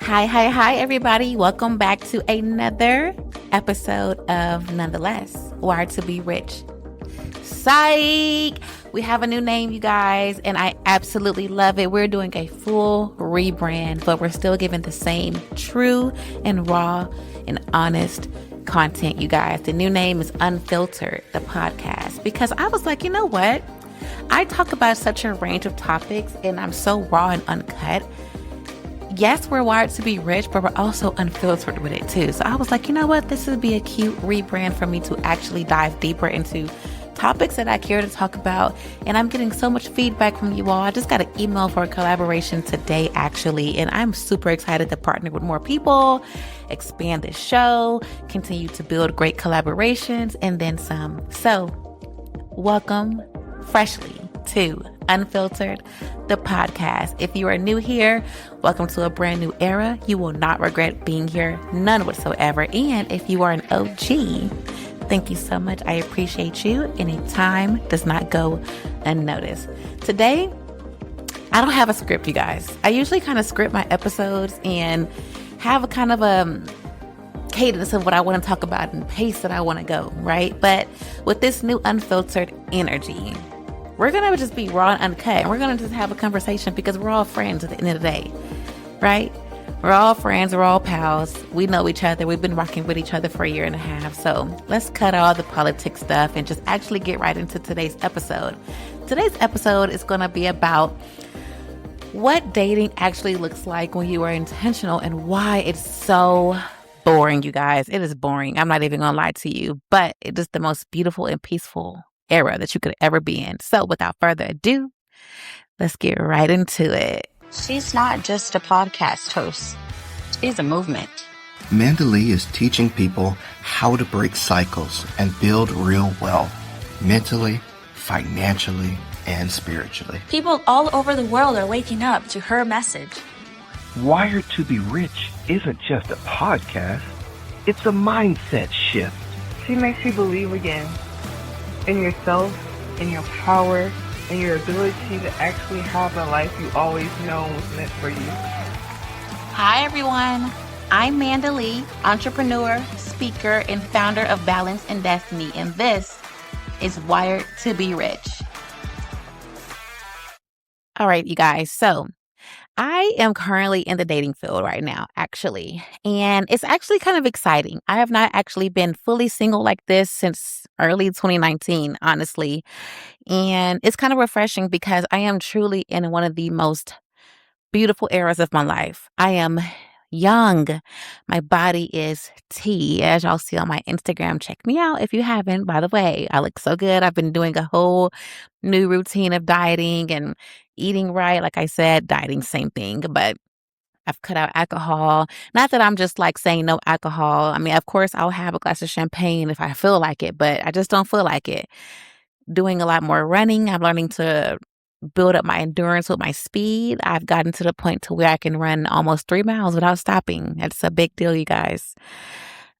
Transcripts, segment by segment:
Hi, everybody. Welcome back to another episode of Nonetheless, Wired to Be Rich. Psych! We have a new name, you guys, and I absolutely love it. We're doing a full rebrand, but we're still giving the same true and raw and honest content, you guys. The new name is Unfiltered, the podcast, because I was like, you know what? I talk about such a range of topics, and I'm so raw and uncut. Yes, we're wired to be rich, but we're also unfiltered with it too. So I was like, you know what? This would be a cute rebrand for me to actually dive deeper into topics that I care to talk about. And I'm getting so much feedback from you all. I just got an email for a collaboration today, actually. And I'm super excited to partner with more people, expand this show, continue to build great collaborations, and then some. So welcome freshly to Unfiltered, the podcast. If you are new here, welcome to a brand new era. You will not regret being here, none whatsoever. And if you are an OG, thank you so much. I appreciate you. Any time does not go unnoticed. Today, I don't have a script, you guys. I usually kind of script my episodes and have a kind of a cadence of what I want to talk about and pace that I want to go, right? But with this new unfiltered energy, we're going to just be raw and uncut. And we're going to just have a conversation because we're all friends at the end of the day, right? We're all friends. We're all pals. We know each other. We've been rocking with each other for a year and a half. So let's cut all the politics stuff and just actually get right into today's episode. Today's episode is going to be about what dating actually looks like when you are intentional and why it's so boring, you guys. It is boring. I'm not even going to lie to you, but it is the most beautiful and peaceful era that you could ever be in. So without further ado, let's get right into it. She's not just a podcast host. She's a movement. Manda Lea is teaching people how to break cycles and build real wealth, mentally, financially, and spiritually. People all over the world are waking up to her message. Wired to be Rich isn't just a podcast, it's a mindset shift. She makes you believe again in yourself, in your power, in your ability to actually have the life you always known was meant for you. Hi, everyone. I'm Manda Lea, entrepreneur, speaker, and founder of Balance and Destiny, and this is Wired to be Rich. All right, you guys. So I am currently in the dating field right now, actually, and it's actually kind of exciting. I have not actually been fully single like this since early 2019, honestly, and it's kind of refreshing because I am truly in one of the most beautiful eras of my life. I am young. My body is tea, as y'all see on my Instagram. Check me out if you haven't, by the way. I look so good. I've been doing a whole new routine of dieting and eating right. Like I said, dieting, same thing, but I've cut out alcohol. Not that I'm just like saying no alcohol. I mean, of course, I'll have a glass of champagne if I feel like it, but I just don't feel like it. Doing a lot more running. I'm learning to build up my endurance with my speed. I've gotten to the point to where I can run almost 3 miles without stopping. That's a big deal, you guys.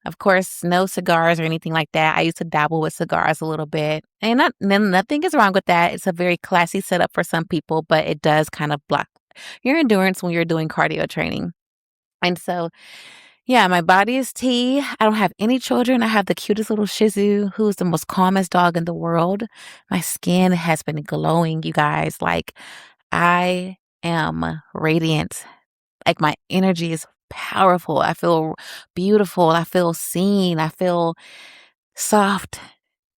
Of course, no cigars or anything like that. I used to dabble with cigars a little bit. And nothing is wrong with that. It's a very classy setup for some people, but it does kind of block your endurance when you're doing cardio training. And so, yeah, my body is tea. I don't have any children. I have the cutest little Shih Tzu who's the most calmest dog in the world. My skin has been glowing, you guys. Like, I am radiant. Like, my energy is powerful. I feel beautiful. I feel seen. I feel soft.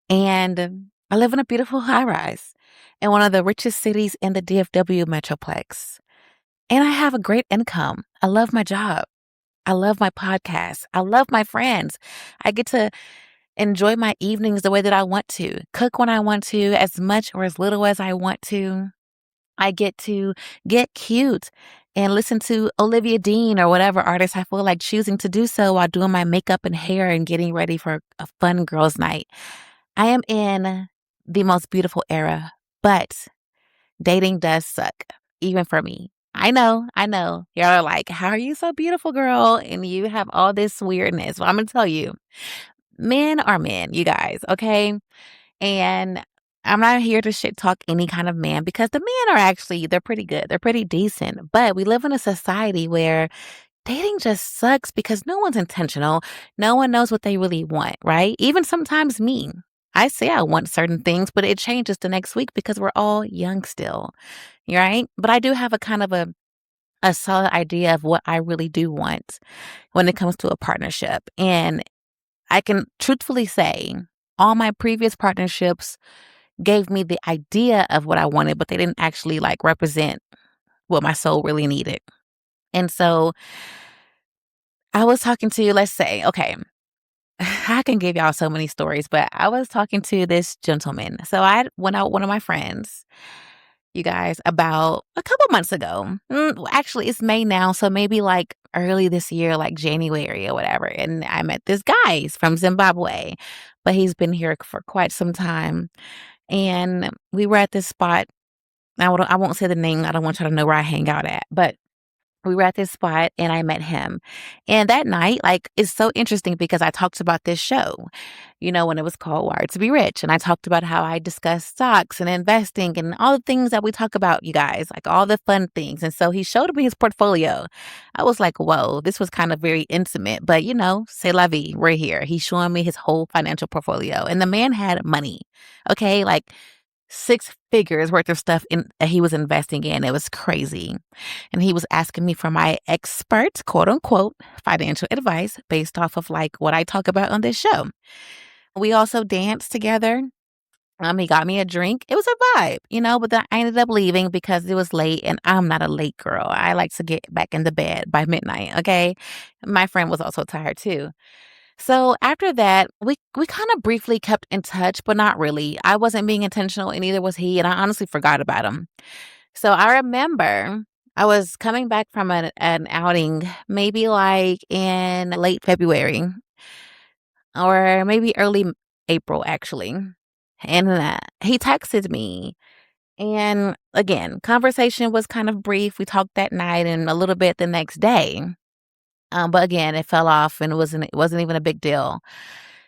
And I live in a beautiful high rise in one of the richest cities in the DFW Metroplex. And I have a great income. I love my job. I love my podcast. I love my friends. I get to enjoy my evenings the way that I want to, cook when I want to, as much or as little as I want to. I get to get cute and listen to Olivia Dean or whatever artist I feel like choosing to do so while doing my makeup and hair and getting ready for a fun girls' night. I am in the most beautiful era, but dating does suck, even for me. I know. Y'all are like, how are you so beautiful, girl? And you have all this weirdness. Well, I'm going to tell you, men are men, you guys, okay? And I'm not here to shit talk any kind of man because the men are actually, they're pretty good. They're pretty decent. But we live in a society where dating just sucks because no one's intentional. No one knows what they really want, right? Even sometimes me. I say I want certain things, but it changes the next week because we're all young still, right? But I do have a kind of a solid idea of what I really do want when it comes to a partnership. And I can truthfully say all my previous partnerships gave me the idea of what I wanted, but they didn't actually like represent what my soul really needed. And so I was talking to, let's say, okay, I can give y'all so many stories, but I was talking to this gentleman. So I went out with one of my friends, you guys, about a couple months ago. Well, actually, it's May now, so maybe like early this year, like January or whatever. And I met this guy. He's from Zimbabwe, but he's been here for quite some time. And we were at this spot. I won't say the name. I don't want y'all to know where I hang out at, but we were at this spot and I met him. And that night, like, it's so interesting because I talked about this show, when it was called Wired to Be Rich. And I talked about how I discussed stocks and investing and all the things that we talk about, you guys, like all the fun things. And so he showed me his portfolio. I was like, whoa, this was kind of very intimate, but c'est la vie. We're here. He's showing me his whole financial portfolio. And the man had money, okay? Like, 6 figures worth of stuff he was investing in. It was crazy. And he was asking me for my expert, quote unquote, financial advice based off of like what I talk about on this show. We also danced together. He got me a drink. It was a vibe, but then I ended up leaving because it was late and I'm not a late girl. I like to get back in the bed by midnight. Okay. My friend was also tired too. So after that, we kind of briefly kept in touch, but not really. I wasn't being intentional and neither was he. And I honestly forgot about him. So I remember I was coming back from an outing, maybe like in late February or maybe early April, actually. And he texted me. And again, conversation was kind of brief. We talked that night and a little bit the next day. But again, it fell off and it wasn't even a big deal.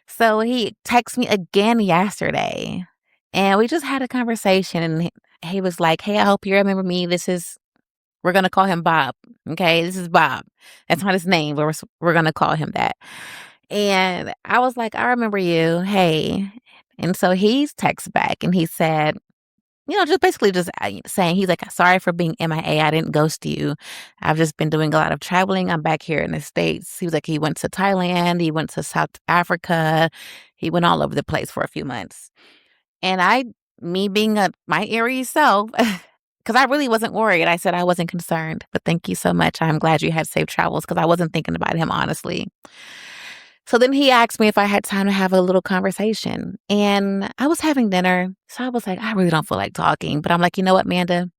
So he texted me again yesterday and we just had a conversation and he was like, "Hey, I hope you remember me. We're going to call him Bob. Okay. This is Bob. That's not his name, but we're going to call him that." And I was like, "I remember you. Hey." And so he's text back and he said, just basically just saying, he's like, "Sorry for being MIA. I didn't ghost you. I've just been doing a lot of traveling. I'm back here in the States." He was like, he went to Thailand. He went to South Africa. He went all over the place for a few months. And me being my Aries self, because I really wasn't worried. I said I wasn't concerned, but thank you so much. I'm glad you had safe travels because I wasn't thinking about him, honestly. So then he asked me if I had time to have a little conversation. And I was having dinner. So I was like, I really don't feel like talking. But I'm like, you know what, Manda?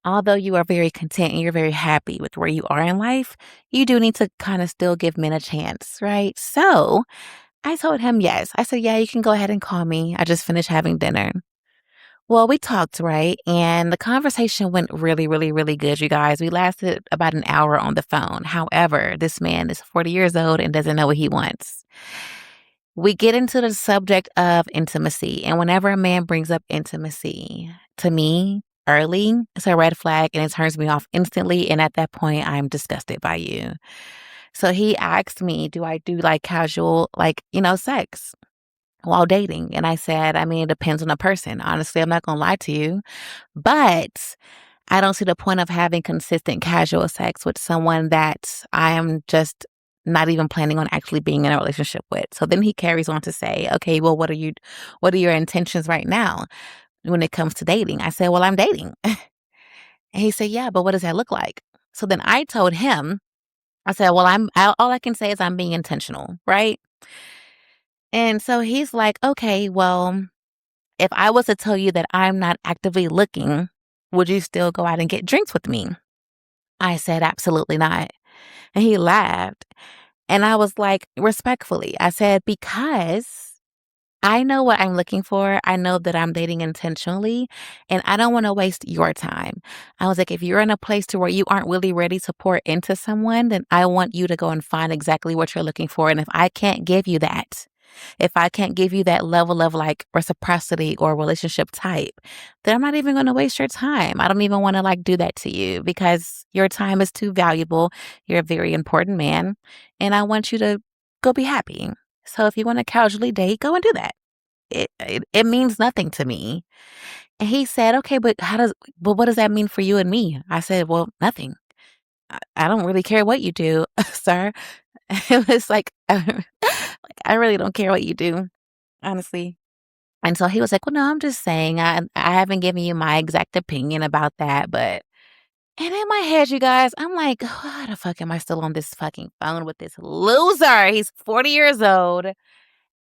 Although you are very content and you're very happy with where you are in life, you do need to kind of still give men a chance, right? So I told him yes. I said, yeah, you can go ahead and call me. I just finished having dinner. Well, we talked, right? And the conversation went really, really, really good, you guys. We lasted about an hour on the phone. However, this man is 40 years old and doesn't know what he wants. We get into the subject of intimacy. And whenever a man brings up intimacy to me early, it's a red flag and it turns me off instantly. And at that point, I'm disgusted by you. So he asked me, do I do like casual, sex while dating? And I said, I mean, it depends on the person. Honestly, I'm not going to lie to you, but I don't see the point of having consistent casual sex with someone that I am just not even planning on actually being in a relationship with. So then he carries on to say, okay, well, what are your intentions right now when it comes to dating? I said, well, I'm dating. And he said, yeah, but what does that look like? So then I told him, I said, well, all I can say is I'm being intentional, right? And so he's like, okay, well, if I was to tell you that I'm not actively looking, would you still go out and get drinks with me? I said, absolutely not. And he laughed. And I was like, respectfully, I said, because I know what I'm looking for. I know that I'm dating intentionally and I don't want to waste your time. I was like, if you're in a place to where you aren't really ready to pour into someone, then I want you to go and find exactly what you're looking for. And if I can't give you that, If I can't give you that level of like reciprocity or relationship type, then I'm not even going to waste your time. I don't even want to like do that to you because your time is too valuable. You're a very important man, and I want you to go be happy. So if you want to casually date, go and do that. It means nothing to me. And he said, "Okay, but what does that mean for you and me?" I said, "Well, nothing. I don't really care what you do, sir." It was like, I really don't care what you do, honestly. And so he was like, "Well, no, I'm just saying, I haven't given you my exact opinion about that, but." And in my head, you guys, I'm like, "Why the fuck am I still on this fucking phone with this loser? He's 40 years old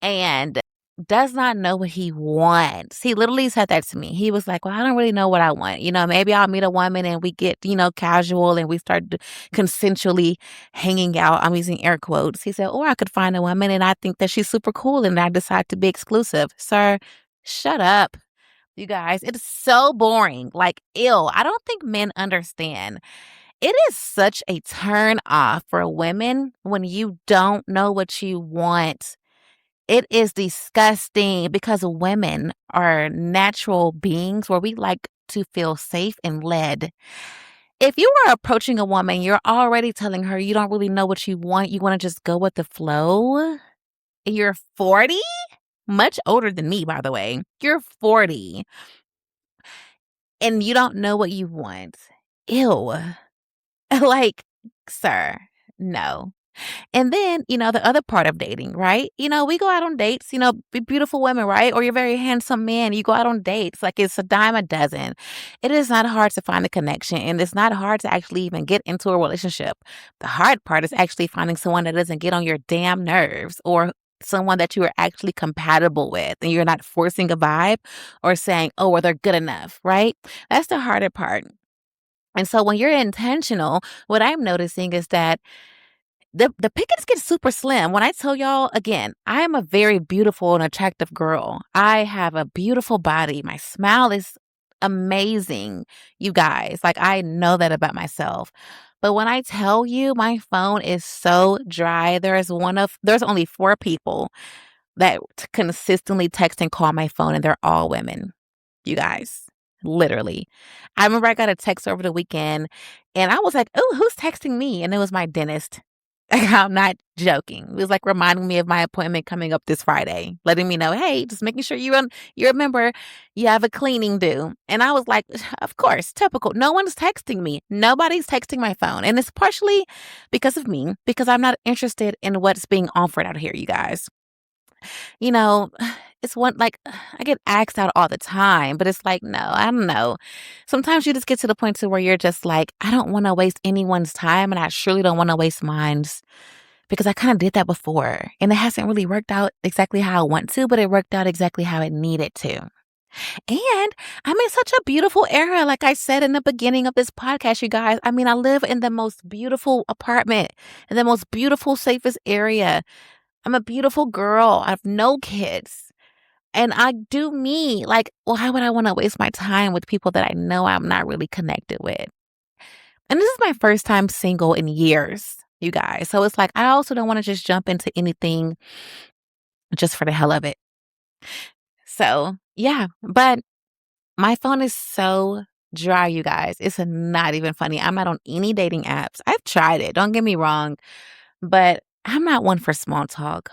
and does not know what he wants." He literally said that to me. He was like, "Well, I don't really know what I want. Maybe I'll meet a woman and we get, casual and we start consensually hanging out." I'm using air quotes. He said, "Or I could find a woman and I think that she's super cool and I decide to be exclusive." Sir, shut up. You guys, it's so boring. Like, ill. I don't think men understand. It is such a turn off for women when you don't know what you want. It is disgusting because women are natural beings where we like to feel safe and led. If you are approaching a woman, you're already telling her you don't really know what you want. You want to just go with the flow. And you're 40? Much older than me, by the way. You're 40 and you don't know what you want. Ew. Like, sir, no. And then, the other part of dating, right? We go out on dates, beautiful women, right? Or you're very handsome man. You go out on dates. Like it's a dime a dozen. It is not hard to find a connection and it's not hard to actually even get into a relationship. The hard part is actually finding someone that doesn't get on your damn nerves or someone that you are actually compatible with and you're not forcing a vibe or saying, "Oh, well, they're good enough," right? That's the harder part. And so when you're intentional, what I'm noticing is that the pickings get super slim. When I tell y'all again, I am a very beautiful and attractive girl. I have a beautiful body. My smile is amazing, you guys. Like I know that about myself. But when I tell you my phone is so dry, there's only 4 people that consistently text and call my phone and they're all women. You guys. Literally. I remember I got a text over the weekend and I was like, "Oh, who's texting me?" And it was my dentist. I'm not joking. It was like reminding me of my appointment coming up this Friday, letting me know, "Hey, just making sure you remember you have a cleaning due." And I was like, "Of course, typical. No one's texting me. Nobody's texting my phone." And it's partially because of me, because I'm not interested in what's being offered out here, you guys. You know, it's one like I get asked out all the time, but it's like, no, I don't know. Sometimes you just get to the point to where you're just like, I don't want to waste anyone's time and I surely don't want to waste mine's because I kind of did that before and it hasn't really worked out exactly how I want to, but it worked out exactly how it needed to. And I'm in such a beautiful era, like I said in the beginning of this podcast, you guys. I mean, I live in the most beautiful apartment, in the most beautiful, safest area. I'm a beautiful girl. I have no kids. And I do me. Like, why would I want to waste my time with people that I know I'm not really connected with? And this is my first time single in years, you guys. So it's like, I also don't want to just jump into anything just for the hell of it. So, yeah. But my phone is so dry, you guys. It's not even funny. I'm not on any dating apps. I've tried it. Don't get me wrong. But I'm not one for small talk.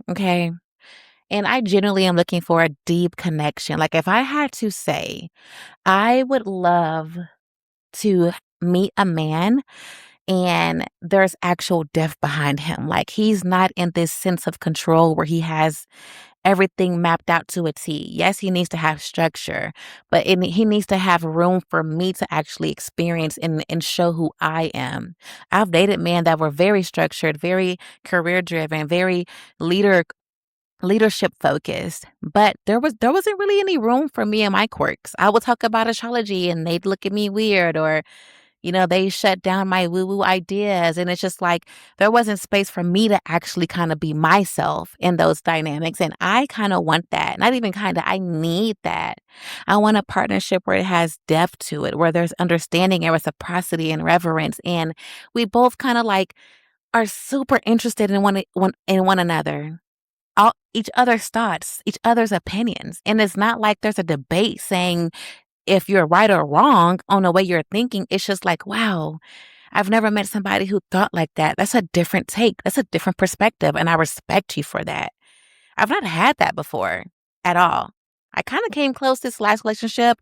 Okay. And I generally am looking for a deep connection. Like if I had to say, I would love to meet a man and there's actual depth behind him. Like he's not in this sense of control where he has everything mapped out to a T. Yes, he needs to have structure, but he needs to have room for me to actually experience and show who I am. I've dated men that were very structured, very career driven, very leadership focused, but there wasn't really any room for me and my quirks. I would talk about astrology and they'd look at me weird or they shut down my woo-woo ideas. And it's just like there wasn't space for me to actually kind of be myself in those dynamics. And I kind of want that. Not even kind of, I need that. I want a partnership where it has depth to it, where there's understanding and reciprocity and reverence. And we both kind of like are super interested in one another. all each other's thoughts, each other's opinions. And it's not like there's a debate saying if you're right or wrong on the way you're thinking. It's just like, wow, I've never met somebody who thought like that. That's a different take. That's a different perspective. And I respect you for that. I've not had that before at all. I kind of came close this last relationship,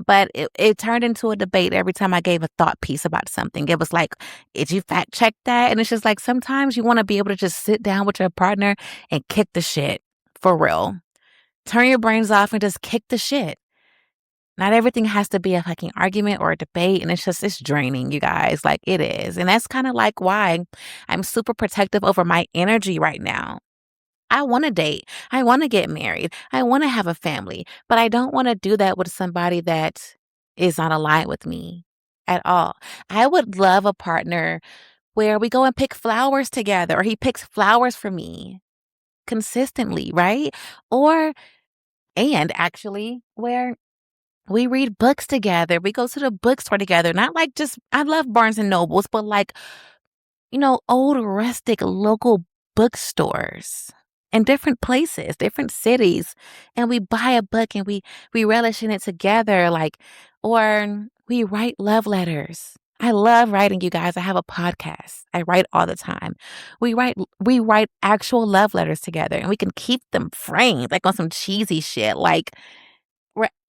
but it turned into a debate every time I gave a thought piece about something. It was like, did you fact check that? And it's just like sometimes you want to be able to just sit down with your partner and kick the shit for real. Turn your brains off and just kick the shit. Not everything has to be a fucking argument or a debate. And it's draining, you guys. Like it is. And that's kind of like why I'm super protective over my energy right now. I want to date. I want to get married. I want to have a family, but I don't want to do that with somebody that is not aligned with me at all. I would love a partner where we go and pick flowers together or he picks flowers for me consistently, right? And actually where we read books together. We go to the bookstore together. Not like just, I love Barnes and Nobles, but like, old rustic local bookstores in different places, different cities. And we buy a book and we relish in it together. Or we write love letters. I love writing, you guys. I have a podcast. I write all the time. We write actual love letters together and we can keep them framed like on some cheesy shit. Like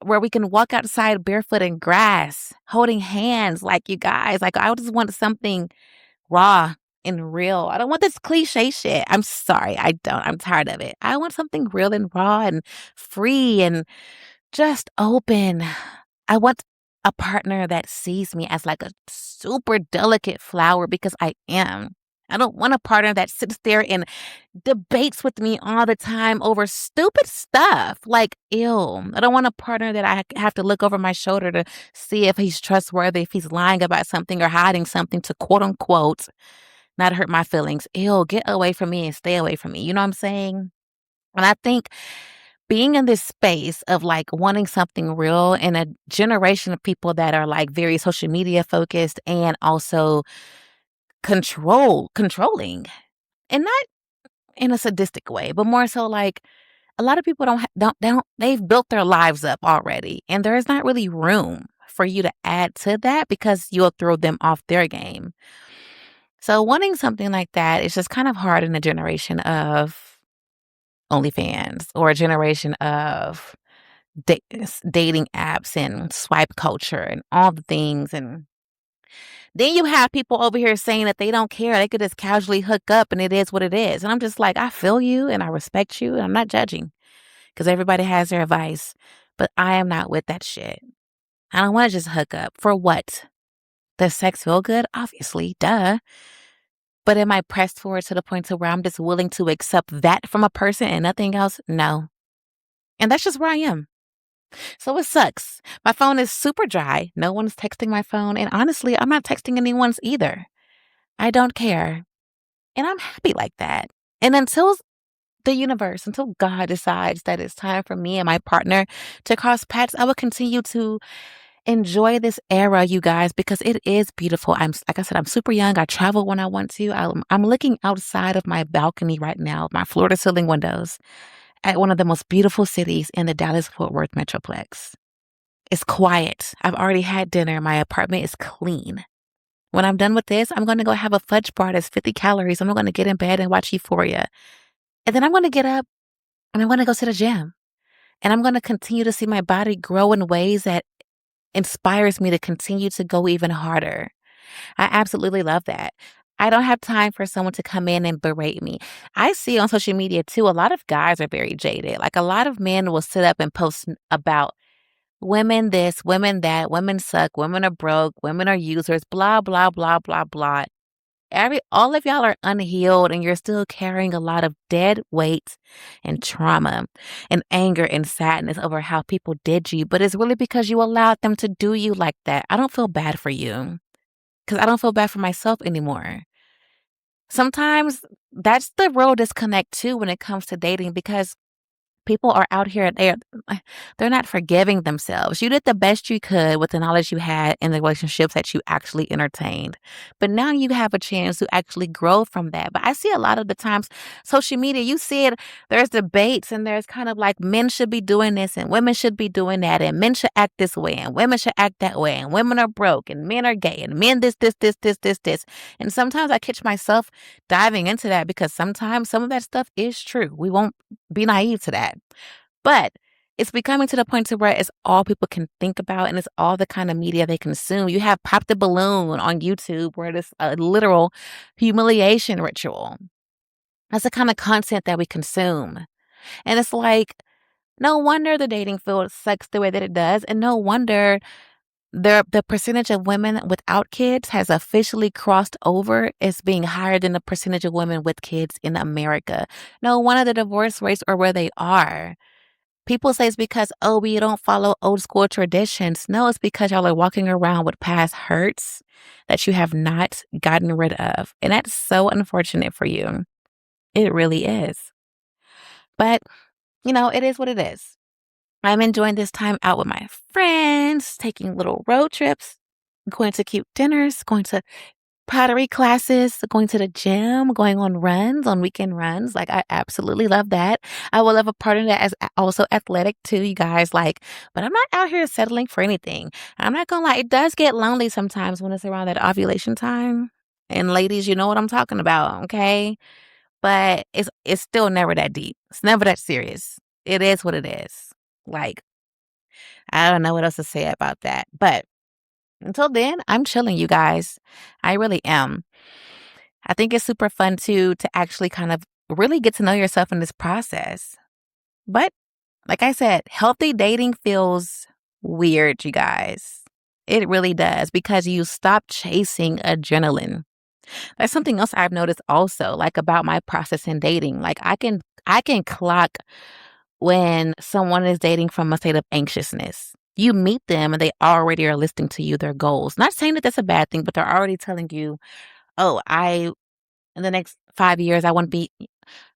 where we can walk outside barefoot in grass, holding hands, like you guys. Like I just want something raw and real. I don't want this cliche shit. I'm sorry, I don't. I'm tired of it. I want something real and raw and free and just open. I want a partner that sees me as like a super delicate flower because I am. I don't want a partner that sits there and debates with me all the time over stupid stuff. Like, ew. I don't want a partner that I have to look over my shoulder to see if he's trustworthy, if he's lying about something or hiding something to quote unquote not hurt my feelings. Ew, get away from me and stay away from me. You know what I'm saying? And I think being in this space of like wanting something real in a generation of people that are like very social media focused and also controlling, and not in a sadistic way, but more so like a lot of people they've built their lives up already, and there is not really room for you to add to that because you'll throw them off their game. So wanting something like that is just kind of hard in a generation of OnlyFans or a generation of dating apps and swipe culture and all the things. And then you have people over here saying that they don't care. They could just casually hook up and it is what it is. And I'm just like, I feel you and I respect you and I'm not judging because everybody has their advice. But I am not with that shit. I don't want to just hook up. For what? Does sex feel good? Obviously, duh. But am I pressed forward to the point to where I'm just willing to accept that from a person and nothing else? No. And that's just where I am. So it sucks. My phone is super dry. No one's texting my phone. And honestly, I'm not texting anyone's either. I don't care. And I'm happy like that. And until God decides that it's time for me and my partner to cross paths, I will continue to enjoy this era, you guys, because it is beautiful. Like I said, I'm super young. I travel when I want to. I'm looking outside of my balcony right now, my floor to ceiling windows, at one of the most beautiful cities in the Dallas-Fort Worth Metroplex. It's quiet. I've already had dinner. My apartment is clean. When I'm done with this, I'm going to go have a fudge bar that's 50 calories. I'm going to get in bed and watch Euphoria. And then I'm going to get up and I'm going to go to the gym. And I'm going to continue to see my body grow in ways that inspires me to continue to go even harder. I absolutely love that. I don't have time for someone to come in and berate me. I see on social media too, a lot of guys are very jaded. Like a lot of men will sit up and post about women this, women that, women suck, women are broke, women are users, blah, blah, blah, blah, blah. All of y'all are unhealed and you're still carrying a lot of dead weight and trauma and anger and sadness over how people did you. But it's really because you allowed them to do you like that. I don't feel bad for you because I don't feel bad for myself anymore. Sometimes that's the real disconnect too when it comes to dating, because People are out here, they're not forgiving themselves. You did the best you could with the knowledge you had in the relationships that you actually entertained. But now you have a chance to actually grow from that. But I see a lot of the times, social media, you see it, there's debates and there's kind of like men should be doing this and women should be doing that and men should act this way and women should act that way and women are broke and men are gay and men this. And sometimes I catch myself diving into that because sometimes some of that stuff is true. We won't be naive to that. But it's becoming to the point to where it's all people can think about and it's all the kind of media they consume. You have Pop the Balloon on YouTube where it's a literal humiliation ritual. That's the kind of content that we consume. And it's like, no wonder the dating field sucks the way that it does. And no wonder the percentage of women without kids has officially crossed over as being higher than the percentage of women with kids in America. No wonder the divorce rates are where they are. People say it's because, oh, we don't follow old school traditions. No, it's because y'all are walking around with past hurts that you have not gotten rid of. And that's so unfortunate for you. It really is. But, it is what it is. I'm enjoying this time out with my friends, taking little road trips, going to cute dinners, going to pottery classes, going to the gym, going on runs, on weekend runs. Like, I absolutely love that. I will love a partner that is also athletic too, you guys. Like, but I'm not out here settling for anything. I'm not gonna lie, it does get lonely sometimes when it's around that ovulation time. And ladies, you know what I'm talking about, okay? But it's still never that deep. It's never that serious. It is what it is. Like, I don't know what else to say about that. But until then, I'm chilling, you guys. I really am. I think it's super fun too to actually kind of really get to know yourself in this process. But like I said, healthy dating feels weird, you guys. It really does because you stop chasing adrenaline. That's something else I've noticed also, like about my process in dating. Like I can clock when someone is dating from a state of anxiousness. You meet them and they already are listing to you their goals. Not saying that that's a bad thing, but they're already telling you, oh, in the next 5 years, I want to be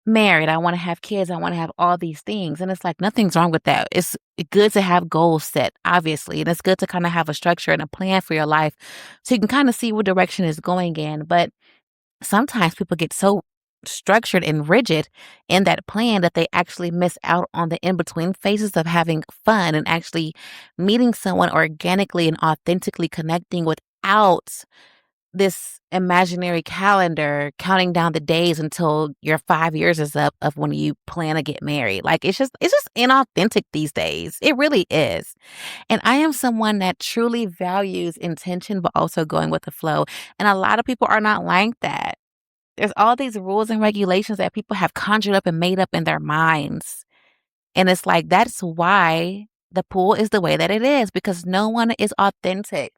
married. I want to have kids. I want to have all these things. And it's like, nothing's wrong with that. It's good to have goals set, obviously. And it's good to kind of have a structure and a plan for your life so you can kind of see what direction it's going in. But sometimes people get so structured and rigid in that plan that they actually miss out on the in-between phases of having fun and actually meeting someone organically and authentically connecting without this imaginary calendar counting down the days until your 5 years is up of when you plan to get married. Like it's just inauthentic these days. It really is. And I am someone that truly values intention, but also going with the flow. And a lot of people are not like that. There's all these rules and regulations that people have conjured up and made up in their minds. And it's like, that's why the pool is the way that it is, because no one is authentic.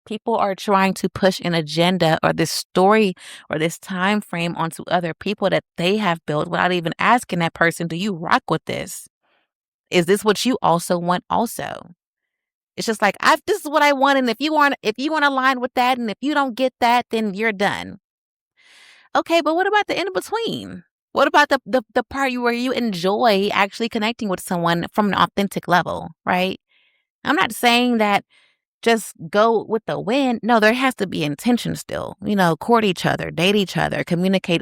People are trying to push an agenda or this story or this time frame onto other people that they have built without even asking that person, do you rock with this? Is this what you also want also? It's just like, this is what I want. And if you want to align with that, and if you don't get that, then you're done. Okay, but what about the in between? What about the part where you enjoy actually connecting with someone from an authentic level, right? I'm not saying that just go with the wind. No, there has to be intention still. Court each other, date each other, communicate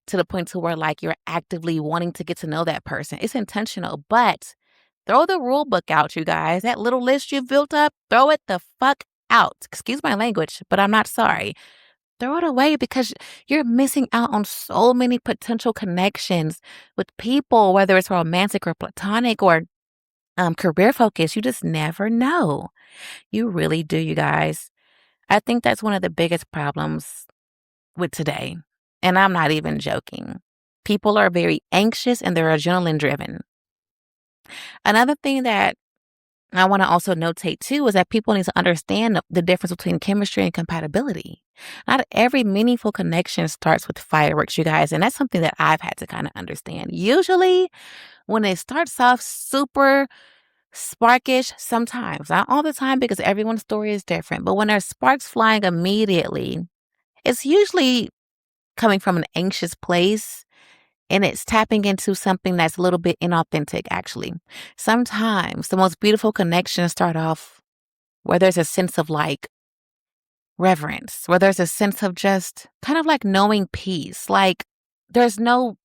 to the point to where like you're actively wanting to get to know that person. It's intentional, but throw the rule book out, you guys. That little list you've built up, throw it the fuck out. Excuse my language, but I'm not sorry. Throw it away because you're missing out on so many potential connections with people, whether it's romantic or platonic or career focused. You just never know. You really do, you guys. I think that's one of the biggest problems with today. And I'm not even joking. People are very anxious and they're adrenaline driven. Another thing that I want to also notate too is that people need to understand the difference between chemistry and compatibility. Not every meaningful connection starts with fireworks, you guys. And that's something that I've had to kind of understand. Usually when it starts off super sparkish, sometimes, not all the time because everyone's story is different, but when there's sparks flying immediately, it's usually coming from an anxious place And it's tapping into something that's a little bit inauthentic, actually. Sometimes the most beautiful connections start off where there's a sense of like reverence, where there's a sense of just kind of like knowing peace. Like there's no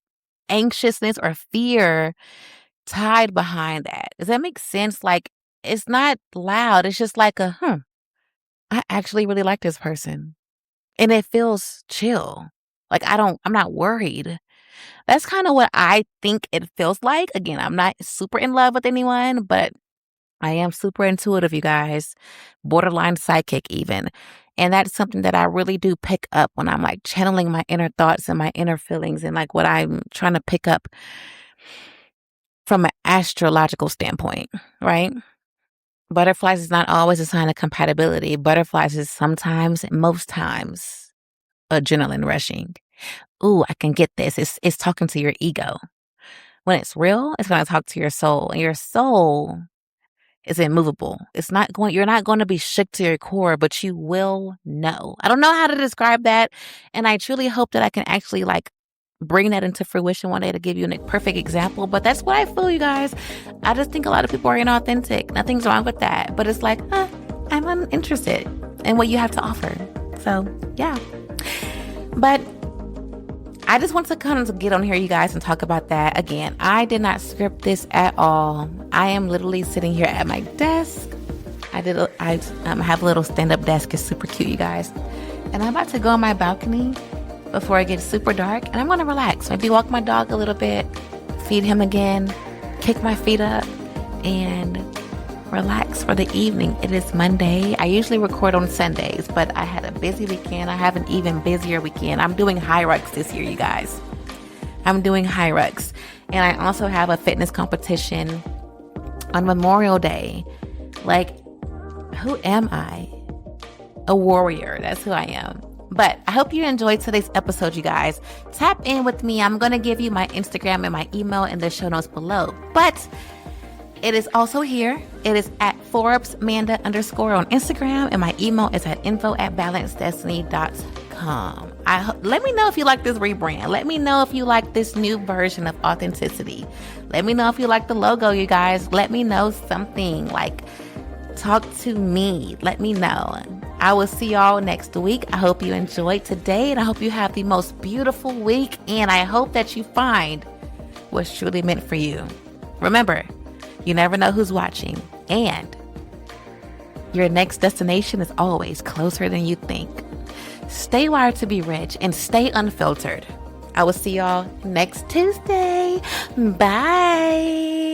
anxiousness or fear tied behind that. Does that make sense? Like it's not loud. It's just like I actually really like this person. And it feels chill. Like I'm not worried. That's kind of what I think it feels like. Again, I'm not super in love with anyone, but I am super intuitive, you guys, borderline psychic even. And that's something that I really do pick up when I'm like channeling my inner thoughts and my inner feelings and like what I'm trying to pick up from an astrological standpoint, right? Butterflies is not always a sign of compatibility. Butterflies is sometimes, most times, adrenaline rushing. Ooh, I can get this. It's talking to your ego. When it's real, it's going to talk to your soul. And your soul is immovable. You're not going to be shook to your core, but you will know. I don't know how to describe that. And I truly hope that I can actually like bring that into fruition one day to give you a perfect example. But that's what I feel, you guys. I just think a lot of people are inauthentic. Nothing's wrong with that. But it's like, I'm uninterested in what you have to offer. So, yeah. But I just want to kind of get on here, you guys, and talk about that. Again, I did not script this at all. I am literally sitting here at my desk. I have a little stand-up desk. It's super cute, you guys. And I'm about to go on my balcony before it gets super dark. And I'm going to relax. Maybe walk my dog a little bit, feed him again, kick my feet up, and relax for the evening. It is Monday. I usually record on Sundays, but I had a busy weekend. I have an even busier weekend. I'm doing high rocks this year, you guys. I'm doing high rocks. And I also have a fitness competition on Memorial Day. Like, who am I? A warrior. That's who I am. But I hope you enjoyed today's episode, you guys. Tap in with me. I'm going to give you my Instagram and my email in the show notes below. But it is also here. It is at ForbesManda_ on Instagram. And my email is at info@balancedestiny.com. Let me know if you like this rebrand. Let me know if you like this new version of authenticity. Let me know if you like the logo, you guys. Let me know something. Like, talk to me. Let me know. I will see y'all next week. I hope you enjoyed today, and I hope you have the most beautiful week, and I hope that you find what's truly meant for you. Remember, you never know who's watching, and your next destination is always closer than you think. Stay wired to be rich and stay unfiltered. I will see y'all next Tuesday. Bye.